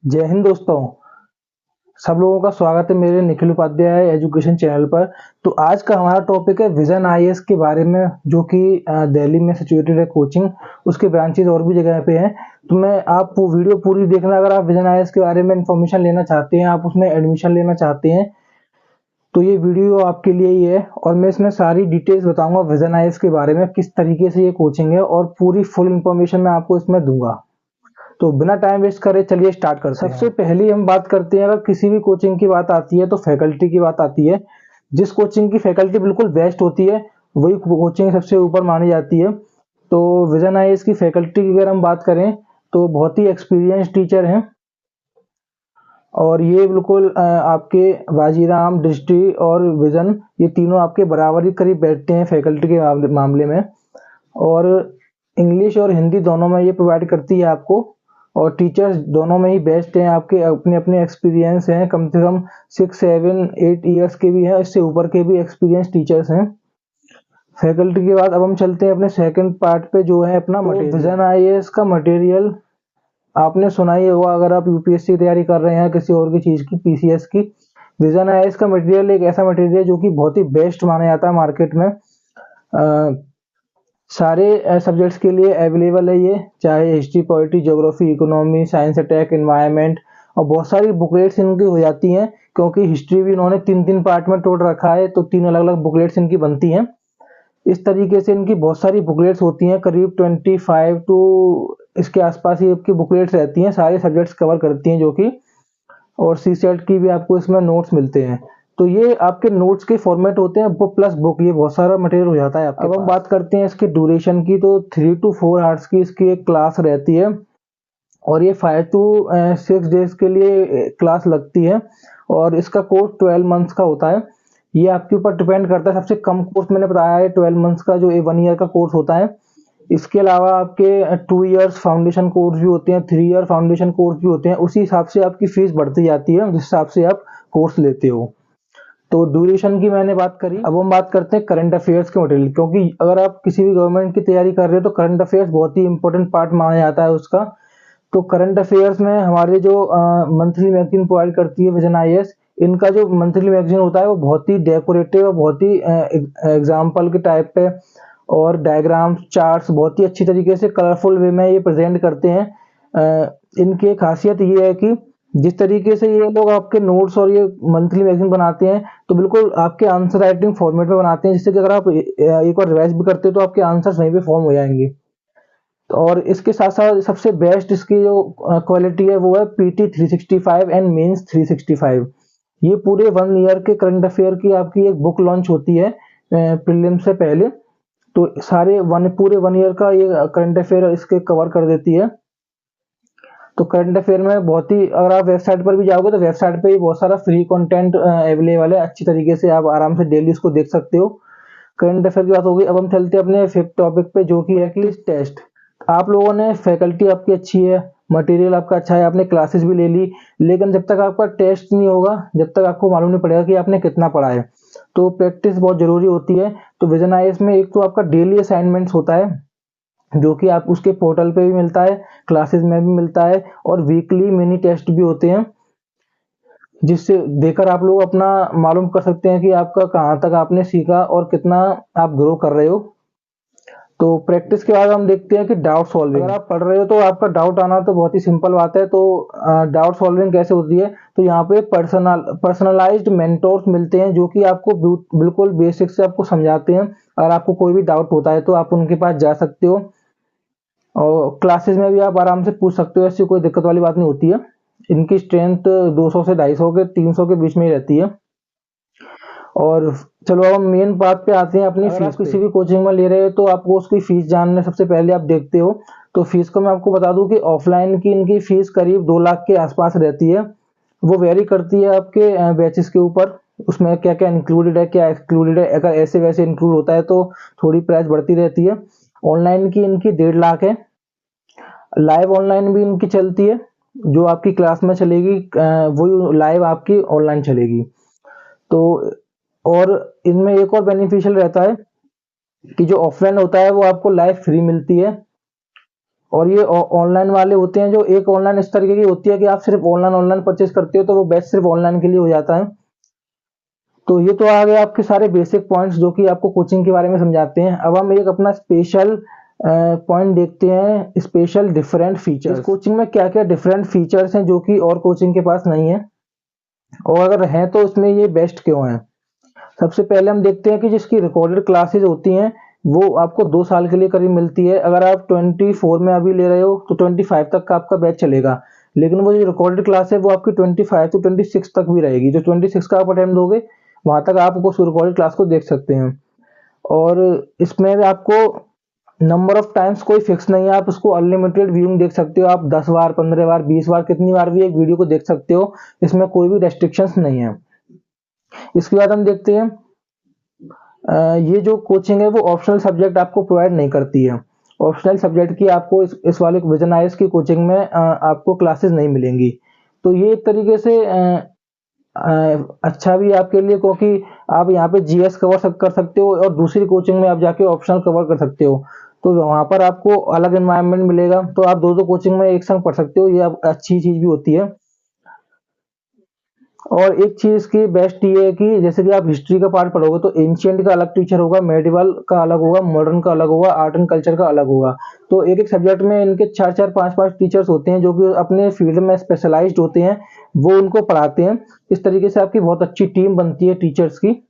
जय हिंद दोस्तों। सब लोगों का स्वागत है मेरे निखिल उपाध्याय एजुकेशन चैनल पर। तो आज का हमारा टॉपिक है विजन आईएएस के बारे में, जो कि दिल्ली में सिचुएटेड है कोचिंग। उसके ब्रांचेज और भी जगह पे हैं। तो मैं आप वो वीडियो पूरी देखना, अगर आप विजन आईएएस के बारे में इंफॉर्मेशन लेना चाहते हैं, आप उसमें एडमिशन लेना चाहते हैं, तो ये वीडियो आपके लिए ही है। और मैं इसमें सारी डिटेल्स बताऊंगा विजन आईएएस के बारे में, किस तरीके से ये कोचिंग है, और पूरी फुल इन्फॉर्मेशन मैं आपको इसमें दूंगा। तो बिना टाइम वेस्ट करे चलिए स्टार्ट करते हैं। सबसे पहले हम बात करते हैं, अगर किसी भी कोचिंग की बात आती है तो फैकल्टी की बात आती है। जिस कोचिंग की फैकल्टी बिल्कुल बेस्ट होती है वही कोचिंग सबसे ऊपर मानी जाती है। तो विजन आईएएस की फैकल्टी की अगर हम बात करें तो बहुत ही एक्सपीरियंस टीचर हैं, और ये बिल्कुल आपके बाजीराम, दृष्टि और विजन, ये तीनों आपके बराबर ही करीब बैठते हैं फैकल्टी के मामले में। और इंग्लिश और हिंदी दोनों में ये प्रोवाइड करती है आपको। और टीचर्स दोनों में ही बेस्ट हैं, आपके अपने अपने एक्सपीरियंस हैं, कम से कम 6, 7, 8 ईयर्स के भी हैं, इससे ऊपर के भी एक्सपीरियंस टीचर्स हैं। फैकल्टी के बाद अब हम चलते हैं अपने सेकंड पार्ट पे, जो है अपना मटेरियल। विजन आईएएस का मटेरियल आपने सुना ही होगा, अगर आप यूपीएससी की तैयारी कर रहे हैं, किसी और की चीज की, पीसीएस की। विजन आईएएस का मटेरियल एक ऐसा मटेरियल है जो कि बहुत ही बेस्ट माना जाता है मार्केट में। सारे सब्जेक्ट्स के लिए अवेलेबल है ये, चाहे history, polity, geography, economy, science attack, environment. और बहुत सारी बुकलेट्स इनकी हो जाती हैं, क्योंकि हिस्ट्री भी इन्होंने 3-3 पार्ट में तोड़ रखा है, तो 3 अलग अलग बुकलेट्स इनकी बनती हैं। इस तरीके से इनकी बहुत सारी बुकलेट्स होती हैं, करीब 25 टू इसके आसपास ही आपकी बुकलेट्स रहती हैं, सारे सब्जेक्ट्स कवर करती हैं जो कि। और सी सेट की भी आपको इसमें नोट्स मिलते हैं। तो ये आपके नोट्स के फॉर्मेट होते हैं, बुक प्लस बुक, ये बहुत सारा मटेरियल हो जाता है आपके पास। अब हम बात करते हैं इसके ड्यूरेशन की, तो 3 to 4 आवर्स की इसकी एक क्लास रहती है, और ये 5 to 6 डेज के लिए क्लास लगती है। और इसका कोर्स 12 मंथ्स का होता है। ये आपके ऊपर डिपेंड करता है। सबसे कम कोर्स मैंने बताया है 12 मंथ्स का, जो 1 ईयर का कोर्स होता है। इसके अलावा आपके 2 ईयर्स फाउंडेशन कोर्स भी होते हैं, 3 ईयर फाउंडेशन कोर्स भी होते हैं। उसी हिसाब से आपकी फीस बढ़ती जाती है, जिस हिसाब से आप कोर्स लेते हो। तो ड्यूरेशन की मैंने बात करी। अब हम बात करते हैं करंट अफेयर्स के मटेरियल, क्योंकि अगर आप किसी भी गवर्नमेंट की तैयारी कर रहे हो तो करंट अफेयर्स बहुत ही इंपॉर्टेंट पार्ट माना जाता है उसका। तो करंट अफेयर्स में हमारे जो मंथली मैगजीन प्रोवाइड करती है विजन आईएएस, इनका जो मंथली मैगजीन होता है वो बहुत ही डेकोरेटिव और बहुत ही एग्जाम्पल के टाइप पे, और डायग्राम्स, चार्ट्स बहुत ही अच्छी तरीके से कलरफुल वे में ये प्रेजेंट करते हैं। इनकी खासियत ये है कि जिस तरीके से ये लोग आपके नोट्स और ये मंथली मैगजीन बनाते हैं, तो बिल्कुल आपके आंसर राइटिंग फॉर्मेट में बनाते हैं, जिससे कि अगर आप एक बार रिवाइज भी करते हो तो आपके आंसर्स वहीं पे फॉर्म हो जाएंगे। और इसके साथ साथ सबसे बेस्ट इसकी जो क्वालिटी है वो है पीटी 365 एंड मेंस 365। ये पूरे 1 ईयर के करंट अफेयर की आपकी एक बुक लॉन्च होती है प्रीलिम से पहले। तो सारे पूरे 1 ईयर का ये करंट अफेयर इसके कवर कर देती है। तो करंट अफेयर में बहुत ही, अगर आप वेबसाइट पर भी जाओगे तो वेबसाइट पे ही बहुत सारा फ्री कंटेंट अवेलेबल है, अच्छी तरीके से आप आराम से डेली उसको देख सकते हो। करंट अफेयर की बात होगी। अब हम चलते हैं अपने फिफ्थ टॉपिक पे, जो कि है कि टेस्ट। आप लोगों ने, फैकल्टी आपकी अच्छी है, मटेरियल आपका अच्छा है, आपने क्लासेस भी ले ली, लेकिन जब तक आपका टेस्ट नहीं होगा, जब तक आपको मालूम नहीं पड़ेगा कि आपने कितना पढ़ा है, तो प्रैक्टिस बहुत जरूरी होती है। तो विजन आईएएस में एक तो आपका डेली असाइनमेंट्स होता है, जो कि आप उसके पोर्टल पे भी मिलता है, क्लासेस में भी मिलता है, और वीकली मिनी टेस्ट भी होते हैं, जिससे देकर आप लोग अपना मालूम कर सकते हैं कि आपका कहाँ तक आपने सीखा और कितना आप ग्रो कर रहे हो। तो प्रैक्टिस के बाद हम देखते हैं कि डाउट सॉल्विंग। अगर आप पढ़ रहे हो तो आपका डाउट आना तो बहुत ही सिंपल बात है। तो डाउट सॉल्विंग कैसे होती है, तो यहाँ पे पर्सनलाइज्ड मेंटोर्स मिलते हैं, जो कि आपको बिल्कुल बेसिक से आपको समझाते हैं। अगर आपको कोई भी डाउट होता है तो आप उनके पास जा सकते हो, और क्लासेस में भी आप आराम से पूछ सकते हो, ऐसी कोई दिक्कत वाली बात नहीं होती है। इनकी स्ट्रेंथ 200 से 250 के 300 के बीच में ही रहती है। और चलो अब हम मेन बात पे आते हैं अपनी फीस। आप किसी भी कोचिंग में ले रहे हो तो आपको उसकी फीस जानने सबसे पहले आप देखते हो। तो फीस को मैं आपको बता दूं कि ऑफलाइन की इनकी फीस करीब 2 लाख के आसपास रहती है। वो वेरी करती है आपके बैचेस के ऊपर, उसमें क्या क्या इंक्लूडेड है, क्या एक्सक्लूडेड है। अगर ऐसे वैसे इंक्लूड होता है तो थोड़ी प्राइस बढ़ती रहती है। ऑनलाइन की इनकी 1.5 लाख है। लाइव ऑनलाइन भी इनकी चलती है, जो आपकी क्लास में चलेगी वही लाइव आपकी ऑनलाइन चलेगी। तो और इनमें एक और बेनिफिशियल रहता है कि जो ऑफलाइन होता है वो आपको लाइव फ्री मिलती है, और ये ऑनलाइन वाले होते हैं, जो एक ऑनलाइन इस तरीके की होती है कि आप सिर्फ ऑनलाइन परचेज करते हो, तो वो बैच सिर्फ ऑनलाइन के लिए हो जाता है। तो ये तो आ गए आपके सारे बेसिक पॉइंट्स जो कि आपको कोचिंग के बारे में समझाते हैं। अब हम एक अपना स्पेशल पॉइंट देखते हैं, स्पेशल डिफरेंट फीचर्स। इस कोचिंग में क्या क्या डिफरेंट फीचर्स हैं जो कि और कोचिंग के पास नहीं है, और अगर हैं तो इसमें ये बेस्ट क्यों है। सबसे पहले हम देखते हैं कि जिसकी रिकॉर्डेड क्लासेस होती हैं वो आपको 2 साल के लिए करीब मिलती है। अगर आप 24 में अभी ले रहे हो तो 25 तक का आपका बैच चलेगा, लेकिन वो जो रिकॉर्डेड क्लास है वो आपकी 25 to 26 तक भी रहेगी। जो 26 का आप अटेम्प्ट दोगे वहां तक आप उस रिकॉर्डेड क्लास को देख सकते हैं। और इसमें भी आपको नंबर ऑफ टाइम्स कोई फिक्स नहीं है, आप उसको अनलिमिटेड व्यूइंग देख सकते हो। आप 10 बार, 15 बार, 20 बार, कितनी बार भी एक वीडियो को देख सकते हो, इसमें कोई भी रेस्ट्रिक्शंस नहीं है। इसके बाद हम देखते हैं ये जो कोचिंग है वो ऑप्शनल सब्जेक्ट आपको प्रोवाइड नहीं करती है। ऑप्शनल सब्जेक्ट की आपको इस वाले विजन आईएएस की कोचिंग में आपको क्लासेस नहीं मिलेंगी। तो ये एक तरीके से अच्छा भी है आपके लिए, क्योंकि आप यहाँ पे जीएस कवर कर सकते हो और दूसरी कोचिंग में आप जाके ऑप्शनल कवर कर सकते हो। तो वहां पर आपको अलग एनवायरनमेंट मिलेगा, तो आप दो कोचिंग में एक संग पढ़ सकते हो। ये अच्छी चीज भी होती है। और एक चीज की बेस्ट ये है कि जैसे कि आप हिस्ट्री का पार्ट पढ़ोगे तो एंशियंट का अलग टीचर होगा, मेडिवल का अलग होगा, मॉडर्न का अलग होगा, आर्ट एंड कल्चर का अलग होगा। तो एक एक सब्जेक्ट में इनके 4-4, 5-5 टीचर्स होते हैं जो कि अपने फील्ड में स्पेशलाइज्ड होते हैं, वो उनको पढ़ाते हैं। इस तरीके से आपकी बहुत अच्छी टीम बनती है टीचर्स की।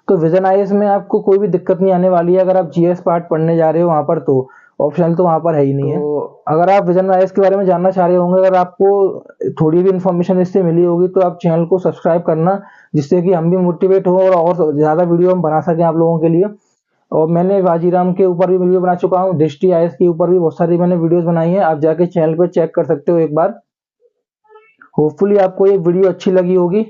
तो विजन आईएएस में आपको कोई भी दिक्कत नहीं आने वाली है अगर आप जीएस पार्ट पढ़ने जा रहे हो वहां पर। तो ऑप्शनल तो वहां पर है ही नहीं है। तो अगर आप विजन आईएएस के बारे में जानना चाह रहे होंगे, अगर आपको थोड़ी भी इन्फॉर्मेशन इससे मिली होगी, तो आप चैनल को सब्सक्राइब करना, जिससे कि हम भी मोटिवेट हो और ज्यादा वीडियो हम बना सकें आप लोगों के लिए। और मैंने बाजीराम के ऊपर भी वीडियो बना चुका हूँ, दृष्टि आईएएस के ऊपर भी बहुत सारी मैंने वीडियोस बनाई है, आप जाके चैनल पर चेक कर सकते हो एक बार। होपफुली आपको ये वीडियो अच्छी लगी होगी।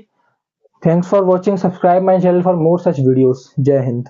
Thanks for watching, subscribe my channel for more such videos. जय हिंद।